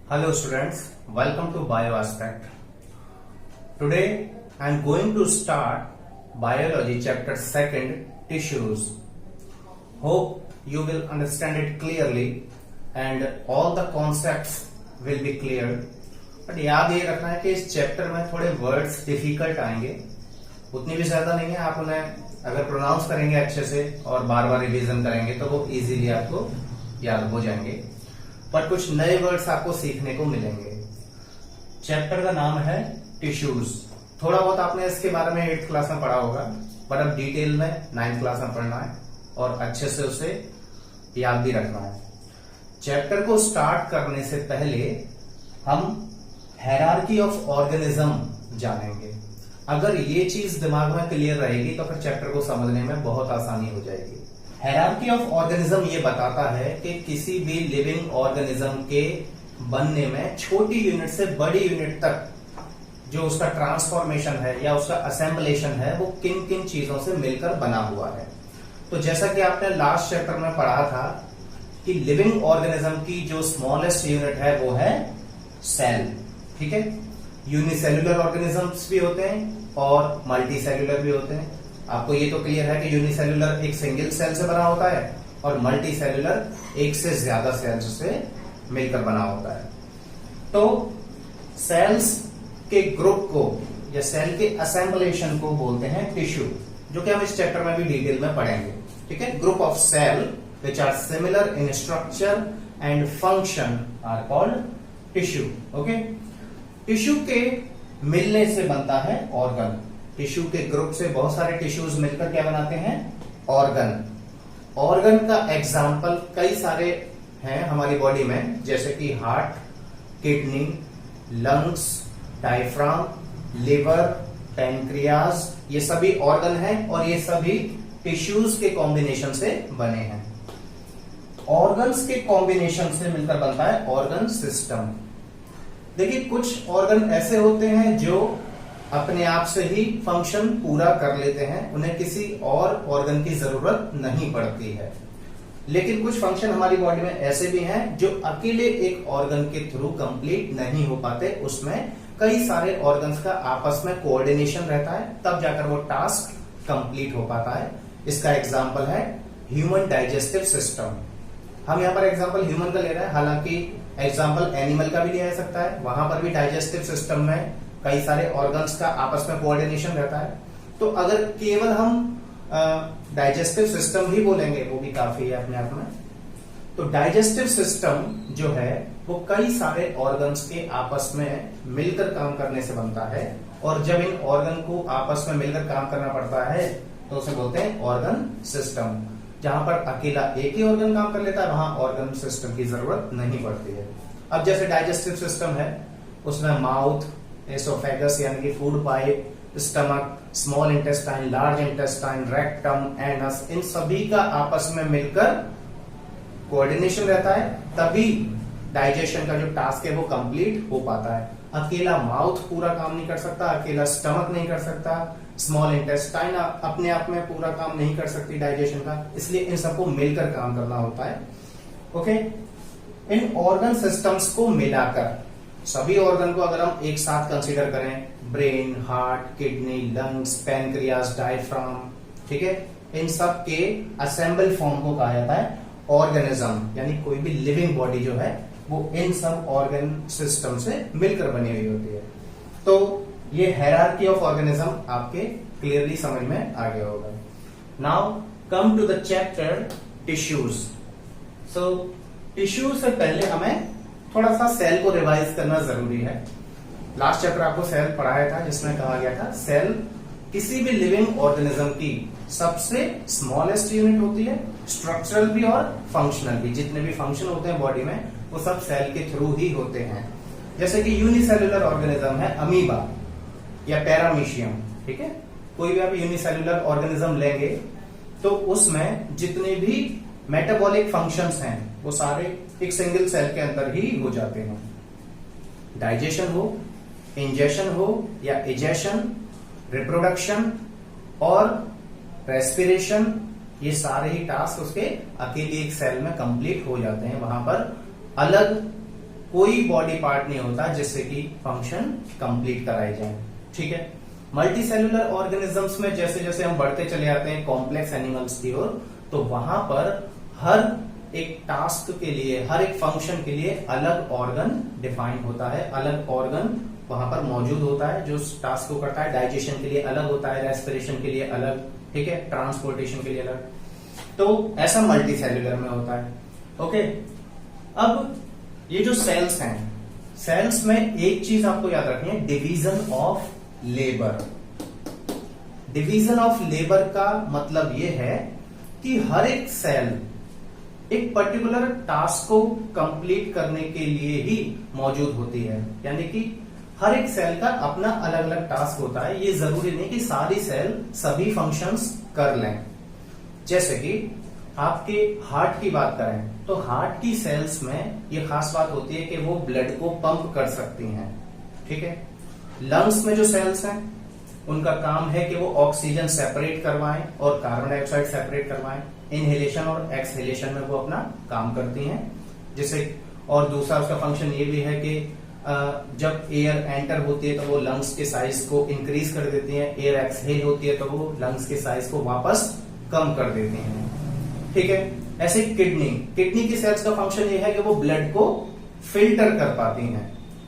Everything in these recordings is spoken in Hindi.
Hello students, welcome to BioAspect. Today I am going to start Biology chapter 2 Tissues. Hope you will understand it clearly and all the concepts will be clear. But याद ये रखना है कि इस चैप्टर में थोड़े वर्ड्स डिफिकल्ट आएंगे, उतनी भी ज्यादा नहीं है। आप उन्हें अगर प्रोनाउंस करेंगे अच्छे से और बार बार रिवीजन करेंगे तो वो इजीली आपको याद हो जाएंगे, पर कुछ नए वर्ड्स आपको सीखने को मिलेंगे। चैप्टर का नाम है टिश्यूज। थोड़ा बहुत आपने इसके बारे में 8th क्लास में पढ़ा होगा, पर अब डिटेल में 9th क्लास में पढ़ना है और अच्छे से उसे याद भी रखना है। चैप्टर को स्टार्ट करने से पहले हम हायरार्की ऑफ ऑर्गेनिज्म जानेंगे। अगर ये चीज दिमाग में क्लियर रहेगी तो फिर चैप्टर को समझने में बहुत आसानी हो जाएगी। हायरार्की ऑफ ऑर्गेनिज्म ये बताता है कि किसी भी लिविंग ऑर्गेनिज्म के बनने में छोटी यूनिट से बड़ी यूनिट तक जो उसका ट्रांसफॉर्मेशन है या उसका असेंबलेशन है वो किन किन चीजों से मिलकर बना हुआ है। तो जैसा कि आपने लास्ट चैप्टर में पढ़ा था कि लिविंग ऑर्गेनिज्म की जो स्मॉलेस्ट यूनिट है वो है सेल। ठीक है, यूनिसेल्युलर ऑर्गेनिजम्स भी होते हैं और मल्टी सेल्युलर भी होते हैं। आपको ये तो क्लियर है कि यूनिसेल्युलर एक सिंगल सेल से बना होता है और मल्टी सेल्युलर एक से ज्यादा सेल्स से मिलकर बना होता है। तो सेल्स के ग्रुप को या सेल के असेंबलेशन को बोलते हैं टिश्यू, जो कि हम इस चैप्टर में भी डिटेल में पढ़ेंगे। ठीक है, group of cell which are similar in structure and function are called tissue. Okay, tissue के मिलने से बनता है ऑर्गन। टिश्यू के ग्रुप से बहुत सारे टिश्यूज मिलकर क्या बनाते हैं? ऑर्गन। ऑर्गन का एग्जाम्पल कई सारे हैं हमारी बॉडी में, जैसे कि heart, kidney, lungs, diaphragm, liver, pancreas, ये सभी ऑर्गन हैं और ये सभी टिश्यूज के कॉम्बिनेशन से बने हैं। ऑर्गन्स के कॉम्बिनेशन से मिलकर बनता है ऑर्गन सिस्टम। देखिए, कुछ ऑर्गन ऐसे होते हैं जो अपने आप से ही फंक्शन पूरा कर लेते हैं, उन्हें किसी और ऑर्गन की जरूरत नहीं पड़ती है। लेकिन कुछ फंक्शन हमारी बॉडी में ऐसे भी हैं जो अकेले एक ऑर्गन के थ्रू कंप्लीट नहीं हो पाते, उसमें कई सारे ऑर्गन्स का आपस में कोऑर्डिनेशन रहता है, तब जाकर वो टास्क कंप्लीट हो पाता है। इसका एग्जांपल है ह्यूमन डाइजेस्टिव सिस्टम। हम यहाँ पर एग्जांपल ह्यूमन का ले रहे हैं, हालांकि एग्जांपल एनिमल का भी लिया जा सकता है। वहां पर भी डाइजेस्टिव सिस्टम में कई सारे ऑर्गन्स का आपस में कोऑर्डिनेशन रहता है। तो अगर केवल हम डाइजेस्टिव सिस्टम ही बोलेंगे वो भी काफी है अपने आप में। तो डाइजेस्टिव सिस्टम जो है वो कई सारे ऑर्गन्स के आपस में मिलकर काम करने से बनता है, और जब इन ऑर्गन को आपस में मिलकर काम करना पड़ता है तो उसे बोलते हैं ऑर्गन सिस्टम। जहां पर अकेला एक ही ऑर्गन काम कर लेता है वहां ऑर्गन सिस्टम की जरूरत नहीं पड़ती है। अब जैसे डाइजेस्टिव सिस्टम है, उसमें माउथ, एसोफेगस यानी कि food pipe, stomach, small intestine, large intestine, rectum, anus, इन सभी का आपस में मिलकर कोऑर्डिनेशन रहता है, तभी डाइजेशन का जो टास्क है वो कंप्लीट हो पाता है। अकेला माउथ पूरा काम नहीं कर सकता, अकेला स्टमक नहीं कर सकता, स्मॉल इंटेस्टाइन अपने आप में पूरा काम नहीं कर सकती डाइजेशन का, इसलिए इन सबको मिलकर काम करना होता है। ओके, इन ऑर्गन सिस्टम्स को मिलाकर सभी ऑर्गन को अगर हम एक साथ कंसीडर करें, brain, heart, kidney, lungs, pancreas, diaphragm, ठीक है, इन सब के असेंबल फॉर्म को कहा जाता है ऑर्गेनिज्म। यानी कोई भी लिविंग बॉडी जो है वो इन सब ऑर्गन सिस्टम से मिलकर बनी हुई होती है। तो ये हायरार्की ऑफ ऑर्गेनिज्म आपके क्लियरली समझ में आ गया होगा। Now come to the chapter tissues. So tissue से पहले हमें थोड़ा सा सेल को रिवाइज करना जरूरी है। लास्ट चैप्टर आपको सेल पढ़ाया था जिसमें कहा गया था सेल किसी भी लिविंग ऑर्गेनिज्म की सबसे स्मॉलेस्ट यूनिट होती है, स्ट्रक्चरल भी और फंक्शनल भी। जितने भी फंक्शन होते हैं बॉडी में वो सब सेल के थ्रू ही होते हैं। जैसे कि यूनिसेल्युलर ऑर्गेनिज्म है अमीबा या पैरामीशियम। ठीक है, कोई भी आप यूनिसेल्युलर ऑर्गेनिज्म लेंगे तो उसमें जितने भी मेटाबॉलिक फंक्शंस हैं वो सारे एक सिंगल सेल के अंदर ही हो जाते हैं। डाइजेशन हो, इंजेशन हो या इजेशन, रिप्रोडक्शन और रेस्पिरेशन, ये सारे ही टास्क उसके अकेले एक सेल में कंप्लीट हो जाते हैं। वहां पर अलग कोई बॉडी पार्ट नहीं होता जिससे कि फंक्शन कंप्लीट कराई जाए। ठीक है, मल्टी सेलुलर ऑर्गेनिजम्स में जैसे जैसे हम बढ़ते चले जाते हैं कॉम्प्लेक्स एनिमल्स की ओर, तो वहां पर हर एक टास्क के लिए, हर एक फंक्शन के लिए अलग ऑर्गन डिफाइन होता है, अलग ऑर्गन वहां पर मौजूद होता है जो टास्क को करता है। डाइजेशन के लिए अलग होता है, रेस्पिरेशन के लिए अलग, ठीक है, ट्रांसपोर्टेशन के लिए अलग। तो ऐसा मल्टी सेलुलर में होता है। ओके, अब ये जो सेल्स हैं, सेल्स में एक चीज आपको याद रखनी है, division of labour. Division of labour का मतलब ये है कि हर एक सेल एक पर्टिकुलर टास्क को कंप्लीट करने के लिए ही मौजूद होती है, यानी कि हर एक सेल का अपना अलग अलग टास्क होता है। ये जरूरी नहीं कि सारी सेल सभी फंक्शंस कर लें। जैसे कि आपके हार्ट की बात करें तो हार्ट की सेल्स में ये खास बात होती है कि वो ब्लड को पंप कर सकती हैं। ठीक है, लंग्स में जो सेल्स हैं उनका काम है कि वो ऑक्सीजन सेपरेट करवाएं और कार्बन डाइऑक्साइड सेपरेट करवाएं। इनहेलेशन और एक्सहेलेशन में वो अपना काम करती हैं। जिसे और दूसरा उसका फंक्शन ये भी है कि जब एयर एंटर होती है तो वो लंग्स के साइज को इंक्रीज कर देती है, एयर एक्सहेल होती है तो वो लंग्स के साइज को वापस कम कर देती हैं। ठीक है, ऐसे किडनी की सेल्स का फंक्शन ये है कि वो ब्लड को फिल्टर कर पाती हैं।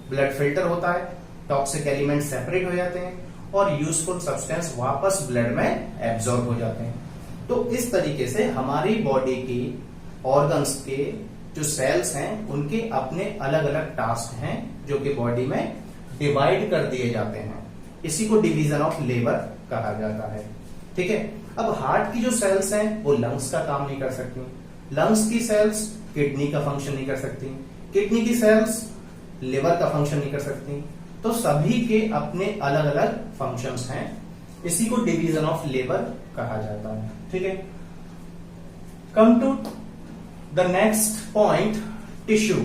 ब्लड फिल्टर होता है, टॉक्सिक एलिमेंट सेपरेट हो जाते हैं और यूजफुल सब्सटेंस वापस ब्लड में एब्जॉर्ब हो जाते हैं। तो इस तरीके से हमारी बॉडी की ऑर्गन्स के जो सेल्स हैं उनके अपने अलग अलग टास्क हैं जो कि बॉडी में डिवाइड कर दिए जाते हैं। इसी को डिवीजन ऑफ लेबर कहा जाता है। ठीक है, अब हार्ट की जो सेल्स हैं वो लंग्स का काम नहीं कर सकती, लंग्स की सेल्स किडनी का फंक्शन नहीं कर सकती, किडनी की सेल्स लिवर का फंक्शन नहीं कर सकती। तो सभी के अपने अलग अलग फंक्शंस हैं, इसी को डिवीजन ऑफ लेबर कहा जाता है। ठीक है, come to the next point, tissue.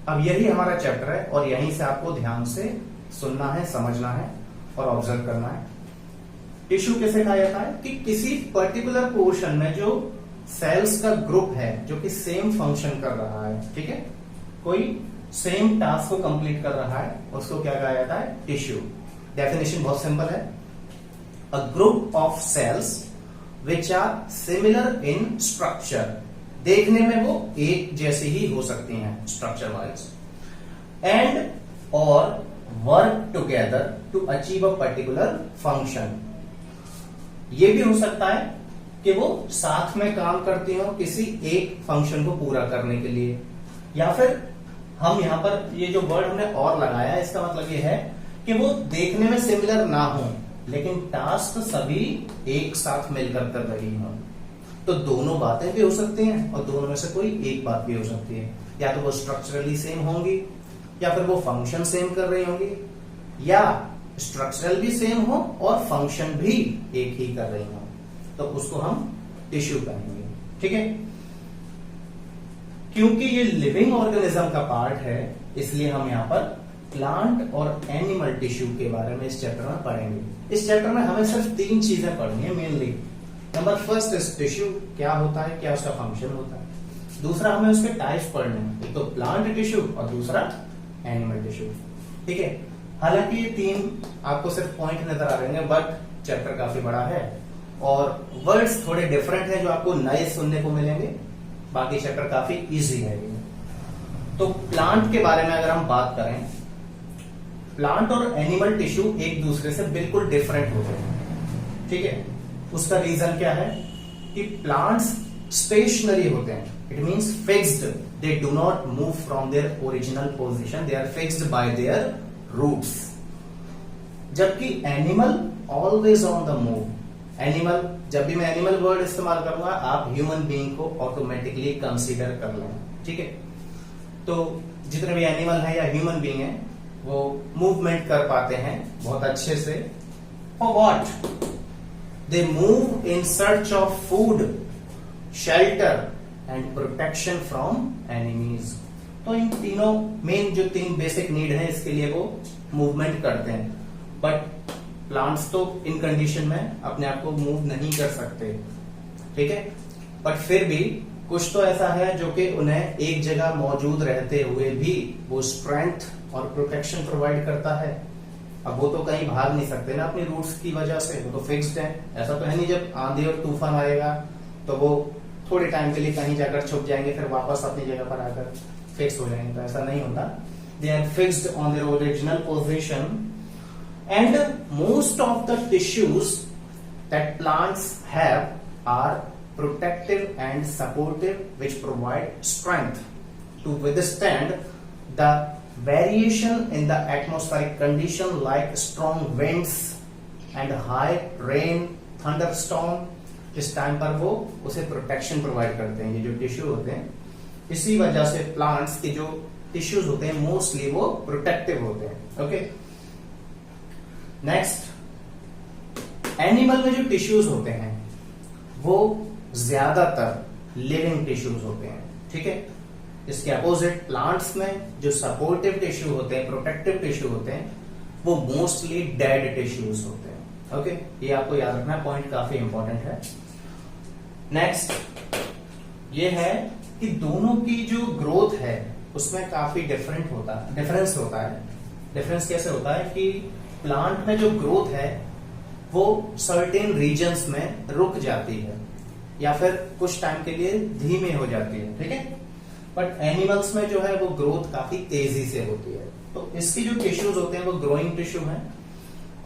अब यही हमारा चैप्टर है और यहीं से आपको ध्यान से सुनना है, समझना है और ऑब्जर्व करना है। टिश्यू कैसे कहा जाता है कि किसी पर्टिकुलर पोर्शन में जो सेल्स का ग्रुप है जो कि सेम फंक्शन कर रहा है, ठीक है, कोई सेम टास्क को कंप्लीट कर रहा है, उसको क्या कहा जाता है, टिश्यू। डेफिनेशन बहुत सिंपल है, a group of cells which are similar in structure. देखने में वो एक जैसे ही हो सकती हैं स्ट्रक्चर वाइज, एंड और work together to achieve a particular function. ये भी हो सकता है कि वो साथ में काम करती हो किसी एक फंक्शन को पूरा करने के लिए, या फिर हम यहां पर ये जो वर्ड हमने और लगाया है इसका मतलब ये है कि वो देखने में सिमिलर ना हो लेकिन टास्क सभी एक साथ मिलकर कर रही हो। तो दोनों बातें भी हो सकती हैं और दोनों में से कोई एक बात भी हो सकती है, या तो वो स्ट्रक्चरली सेम होंगी या फिर वो फंक्शन सेम कर रही होंगी, या स्ट्रक्चरल भी सेम हो और फंक्शन भी एक ही कर रही हो, तो उसको हम टिश्यू कहेंगे। ठीक है, क्योंकि ये लिविंग ऑर्गेनिज्म का पार्ट है इसलिए हम यहाँ पर प्लांट और एनिमल टिश्यू के बारे में इस चैप्टर में पढ़ेंगे। इस चैप्टर में हमें सिर्फ 3 चीजें पढ़नी है mainly. Number first is tissue, क्या होता है, क्या उसका फंक्शन होता है। दूसरा हमें उसके टाइप्स पढ़ने हैं, एक तो प्लांट टिश्यू और दूसरा एनिमल टिश्यू। ठीक है, हालांकि ये 3 आपको सिर्फ पॉइंट नजर आ रहे हैं बट चैप्टर काफी बड़ा है और वर्ड्स थोड़े डिफरेंट है जो आपको नए सुनने को मिलेंगे, बाकी चैप्टर काफी इजी है। तो प्लांट के बारे में अगर हम बात करें, प्लांट और एनिमल टिश्यू एक दूसरे से बिल्कुल डिफरेंट होते हैं। ठीक है, उसका रीजन क्या है कि प्लांट्स स्टेशनरी होते हैं, it means fixed, they do not move from their original position, they are fixed by their roots. जबकि animal always on the move. Animal, जब भी मैं एनिमल वर्ड इस्तेमाल करूंगा आप ह्यूमन बीइंग को ऑटोमेटिकली कंसीडर कर लें। ठीक है, तो जितने भी एनिमल है या ह्यूमन बीइंग है वो मूवमेंट कर पाते हैं बहुत अच्छे से। For what? They move in search of food, shelter and protection from enemies. तो इन तीनों मेन जो 3 बेसिक नीड है इसके लिए वो मूवमेंट करते हैं। बट प्लांट्स तो इन कंडीशन में अपने आप को मूव नहीं कर सकते। ठीक है, बट फिर भी कुछ तो ऐसा है जो कि उन्हें एक जगह मौजूद रहते हुए भी वो स्ट्रेंथ और प्रोटेक्शन प्रोवाइड करता है। अब वो तो कहीं भाग नहीं सकते ना अपनी रूट्स की वजह से, वो तो फिक्स्ड है। ऐसा तो है नहीं जब आंधी और तूफान आएगा तो वो थोड़े टाइम के लिए कहीं जाकर छुप जाएंगे फिर वापस अपनी जगह पर आकर फिक्स हो जाएंगे, तो ऐसा नहीं होता। They are fixed on their original position and most of the tissues that plants have are protective and supportive, which provide strength to withstand the variation in the atmospheric condition like strong winds and high rain, thunderstorm। इस टाइम पर वो उसे प्रोटेक्शन प्रोवाइड करते हैं। ये जो टिश्यू होते हैं, इसी वजह से प्लांट्स के जो टिश्यूज होते हैं मोस्टली वो प्रोटेक्टिव होते हैं। ओके, नेक्स्ट, एनिमल में जो टिश्यूज होते हैं वो ज्यादातर लिविंग टिश्यूज होते हैं, ठीक है। इसके अपोजिट प्लांट्स में जो सपोर्टिव टिश्यू होते हैं, प्रोटेक्टिव टिश्यू होते हैं, वो मोस्टली डेड टिश्यूज होते हैं। ओके, ये आपको याद रखना, पॉइंट काफी इंपॉर्टेंट है। नेक्स्ट ये है कि दोनों की जो ग्रोथ है उसमें काफी डिफरेंस होता है। डिफरेंस कैसे होता है कि प्लांट में जो ग्रोथ है वो सर्टेन रीजन्स में रुक जाती है या फिर कुछ टाइम के लिए धीमे हो जाती है, ठीक है। बट एनिमल्स में जो है वो ग्रोथ काफी तेजी से होती है। तो इसकी जो टिश्यूज होते हैं वो ग्रोइंग टिश्यू हैं,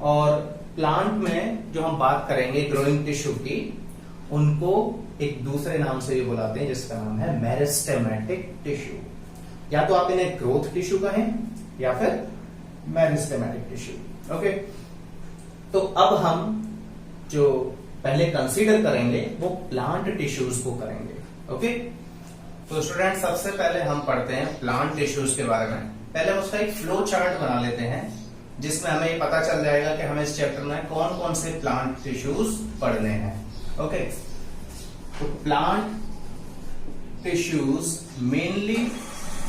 और प्लांट में जो हम बात करेंगे ग्रोइंग टिश्यू की, उनको एक दूसरे नाम से भी बुलाते हैं जिसका नाम है मेरिस्टेमेटिक टिश्यू। या तो आप इन्हें ग्रोथ टिश्यू कहें या फिर मेरिस्टेमेटिक टिश्यू। ओके, तो अब हम जो पहले कंसीडर करेंगे वो प्लांट टिश्यूज को करेंगे। ओके, तो स्टूडेंट सबसे पहले हम पढ़ते हैं प्लांट टिश्यूज के बारे में। पहले हम उसका एक फ्लो चार्ट बना लेते हैं जिसमें हमें ये पता चल जाएगा कि हमें इस चैप्टर में कौन कौन से प्लांट टिश्यूज पढ़ने हैं। ओके, तो plant tissues mainly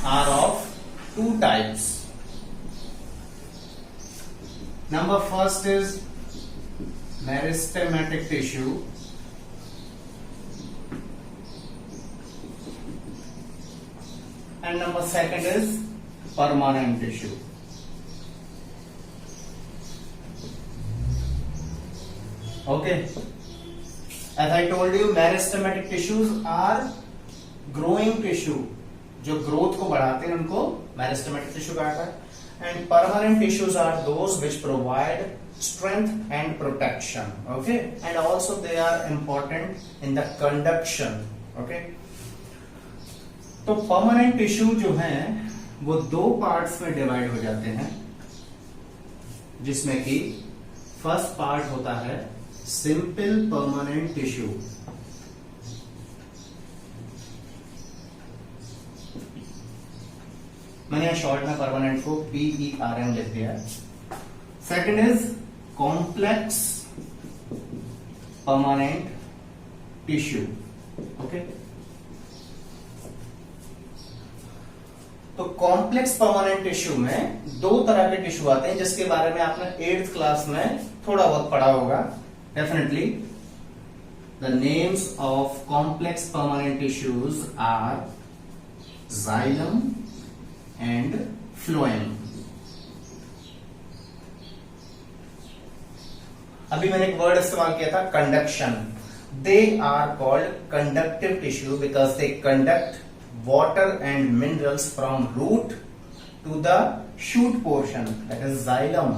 are of two types. Number first is meristematic tissue and number second is permanent tissue। Okay, as I told you, meristematic tissues are growing tissue, जो ग्रोथ को बढ़ाते हैं उनको meristematic tissue कहा जाता है। and permanent tissues are those which provide strength and protection। okay, and also they are important in the conduction। okay, तो permanent tissue जो है वो दो पार्ट्स में डिवाइड हो जाते हैं, जिसमें कि फर्स्ट पार्ट होता है सिंपल परमानेंट टिश्यू। मैंने यहां शॉर्ट में परमानेंट को PERM लिख दिया है। Second is complex permanent tissue. Okay, तो कॉम्प्लेक्स परमानेंट टिश्यू में दो तरह के टिश्यू आते हैं जिसके बारे में आपने 8th क्लास में थोड़ा बहुत पढ़ा होगा definitely. The names of complex permanent tissues are xylem and phloem. अभी मैंने एक वर्ड इस्तेमाल किया था conduction. They are called conductive tissue because they conduct water and minerals from root to the shoot portion, that is xylem,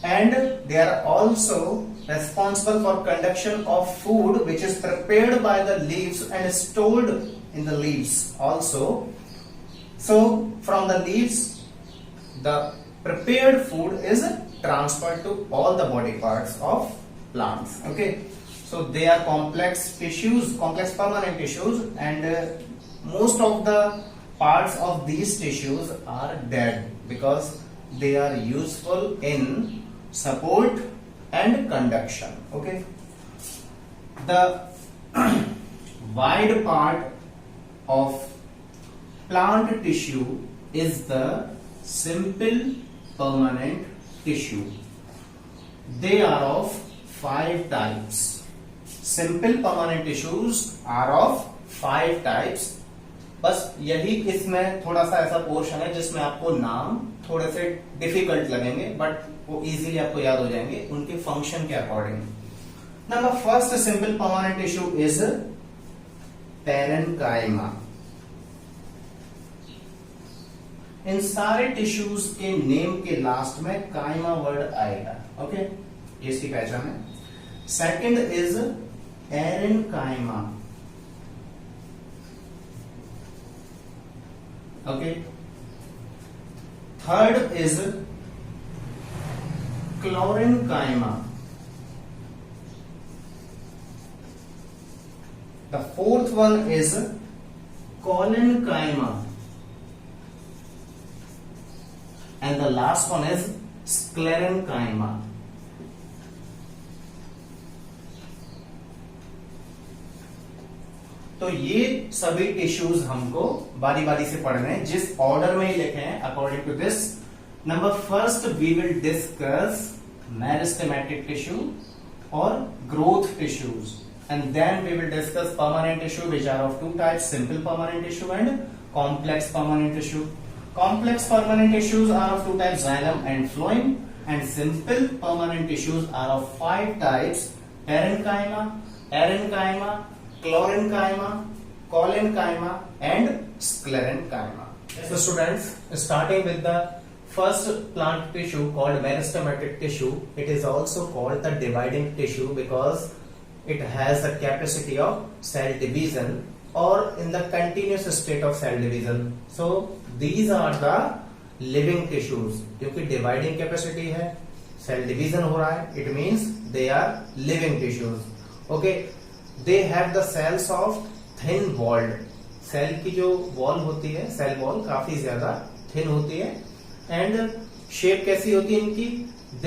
and they are also responsible for conduction of food which is prepared by the leaves and stored in the leaves also. So from the leaves the prepared food is transferred to all the body parts of plants. Okay, so they are complex tissues, complex permanent tissues, and most of the parts of these tissues are dead because they are useful in support and conduction. Okay, the wide part of plant tissue is the simple permanent tissue. They are of 5 types. Simple permanent tissues are of 5 types. बस यही इसमें थोड़ा सा ऐसा पोर्शन है जिसमें आपको नाम थोड़े से डिफिकल्ट लगेंगे, बट वो इजीली आपको याद हो जाएंगे उनके फंक्शन के according. Number first simple permanent tissue is parenchyma. इन सारे टिश्यूज के नेम के लास्ट में काइमा वर्ड आएगा। ओके, ये इसकी पहचान है। Second is एरेन्काइमा। Okay, third is क्लोरेन्काइमा। The fourth one is collenchyma, and the last one is sclerenchyma. तो ये सभी टिश्यूज हमको बारी बारी से पढ़ने हैं, जिस ऑर्डर में ही लिखे हैं according to this. Number first we will discuss meristematic tissue और growth tissues, and then we will discuss permanent tissue, which are of 2 types: simple permanent tissue and complex permanent tissue. Complex permanent tissues are of 2 types: xylem and phloem, and simple permanent tissues are of 5 types: parenchyma, erenchyma, chlorenchyma, collenchyma, and sclerenchyma. So students, starting with the first plant tissue called meristematic tissue, it is also called the dividing tissue because it has the capacity of cell division or in the continuous state of cell division. So these are the living tissues. क्योंकि dividing capacity है, cell division हो रहा है, it means they are living tissues. Okay, they have the cells of thin walled. Cell की जो wall होती है, cell wall काफी ज्यादा thin होती है, and shape कैसी होती है इनकी?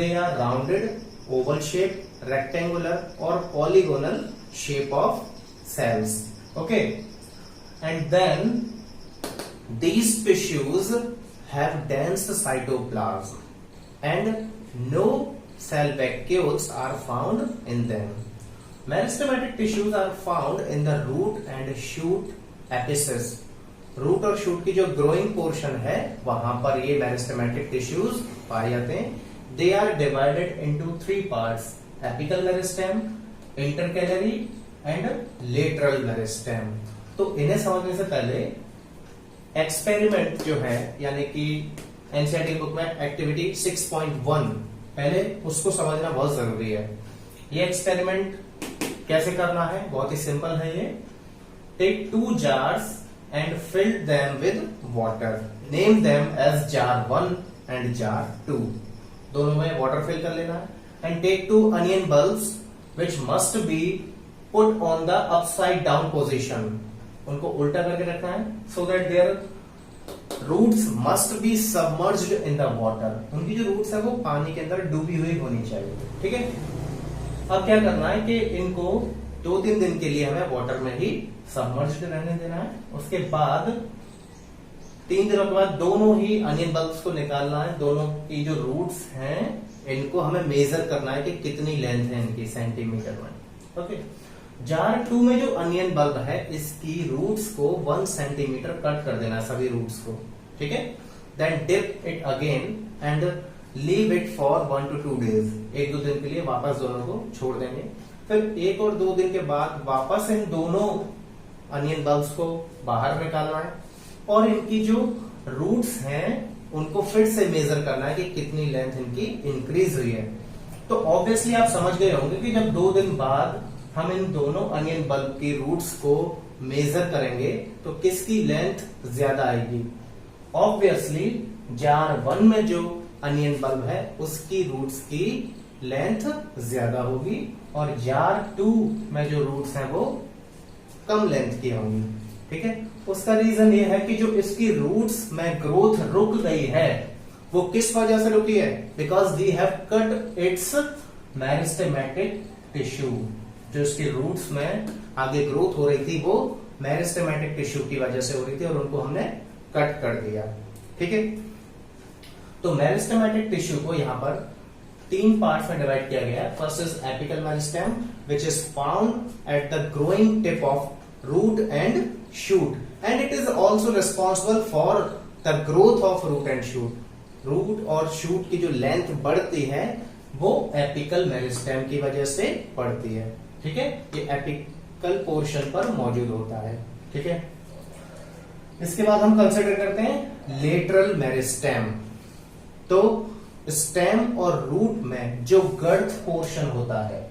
They are rounded, oval shape, rectangular or polygonal shape of cells. Okay, and then these tissues have dense cytoplasm and no cell vacuoles are found in them. Meristematic tissues are found in the root and shoot apices. Root और शूट की जो ग्रोइंग पोर्शन है वहां पर ये मेरिस्टेमेटिक टिश्यूज पाए जाते हैं। They are divided into 3 parts: apical meristem, intercalary and lateral meristem. तो इन्हें समझने से पहले एक्सपेरिमेंट जो है, यानी कि एनसीईआरटी बुक में एक्टिविटी 6.1, पहले उसको समझना बहुत जरूरी है। ये एक्सपेरिमेंट कैसे करना है? बहुत ही सिंपल है ये। Take 2 jars and fill them with water. Name them as jar 1 and jar 2. दोनों में वाटर फिल कर लेना है। And take 2 onion bulbs which must be put on the upside down position. उनको उल्टा करके रखना है so that their roots must be submerged in the water. उनकी जो रूट्स है वो पानी के अंदर डूबी हुई होनी चाहिए। ठीक है, अब क्या करना है कि इनको 2-3 दिन के लिए हमें वाटर में ही सबमर्ज्ड रहने देना है। उसके बाद 3 दिनों के बाद दोनों ही अनियन बल्ब्स को निकालना है। दोनों की जो रूट्स हैं इनको हमें मेजर करना है कि कितनी लेंथ है इनकी सेंटीमीटर में। ओके, जार 2 में जो अनियन बल्ब है इसकी रूट्स को 1 सेंटीमीटर कट कर देना है, सभी रूट्स को। ठीक है, then dip it again and leave it for 1 to 2 days. 1-2 दिन के लिए वापस दोनों को छोड़ देंगे। फिर 1 और 2 दिन के बाद वापस इन दोनों अनियन बल्ब्स को बाहर निकालना है और इनकी जो रूट्स हैं उनको फिर से मेजर करना है कि कितनी लेंथ इनकी इंक्रीज हुई है। तो ऑब्वियसली आप समझ गए होंगे कि जब 2 दिन बाद हम इन दोनों अनियन बल्ब की रूट्स को मेजर करेंगे तो किसकी लेंथ ज्यादा आएगी? ऑब्वियसली जार 1 में जो अनियन बल्ब है उसकी रूट्स की लेंथ ज्यादा होगी और जार 2 में जो रूट्स हैं वो कम लेंथ की होंगी। ठीक है, उसका रीजन ये है कि जो इसकी रूट्स में ग्रोथ रुक गई है वो किस वजह से रुकी है? Because the have cut it's meristematic tissue. जो इसकी रूट्स में आगे ग्रोथ हो रही थी वो मेरिस्टेमेटिक टिश्यू की वजह से हो रही थी और उनको हमने कट कर दिया। ठीक है, तो मेरिस्टेमेटिक टिश्यू को यहां पर 3 पार्ट्स में डिवाइड किया गया है। First is apical meristem which is found at the growing tip of root and shoot, and it is also responsible for the growth of root and shoot. Root और शूट की जो लेंथ बढ़ती है वो एपिकल मेरिस्टेम की वजह से बढ़ती है। ठीक है, ये एपिकल पोर्शन पर मौजूद होता है। ठीक है, इसके बाद हम कंसिडर करते हैं लेटरल मेरिस्टेम। तो स्टेम और रूट में जो गर्थ पोर्शन होता है,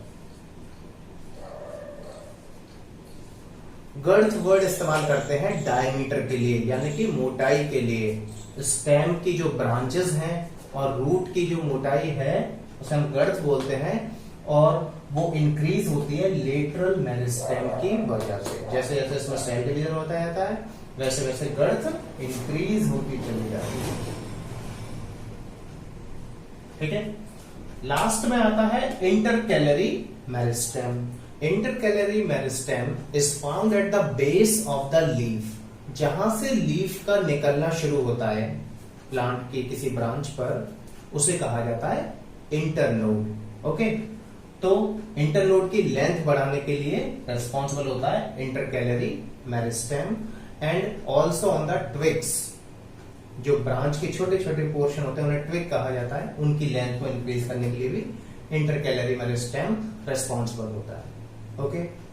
गर्थ वर्ड इस्तेमाल करते हैं डायमीटर के लिए, यानी कि मोटाई के लिए। स्टेम की जो ब्रांचेस हैं और रूट की जो मोटाई है उसे हम गर्थ बोलते हैं, और वो इंक्रीज होती है लेटरल मेरिस्टेम की वजह से। जैसे जैसे इसमें सेल डिवीजन होता जाता है वैसे वैसे गर्थ इंक्रीज होती चली जाती है। ठीक है, लास्ट में आता है intercalary meristem. Intercalary meristem is found at the base of the leaf. जहां से लीफ का निकलना शुरू होता है प्लांट की किसी ब्रांच पर, उसे कहा जाता है इंटरनोड। ओके, तो इंटरनोड की लेंथ बढ़ाने के लिए रेस्पॉन्सिबल होता है intercalary meristem. And also on the twigs, जो ब्रांच के छोटे छोटे पोर्शन होते हैं उन्हें ट्विग कहा जाता है, उनकी लेंथ को इंक्रीज करने के लिए भी इंटरकैलरी मेरिस्टेम रेस्पॉन्सिबल होता है। ओके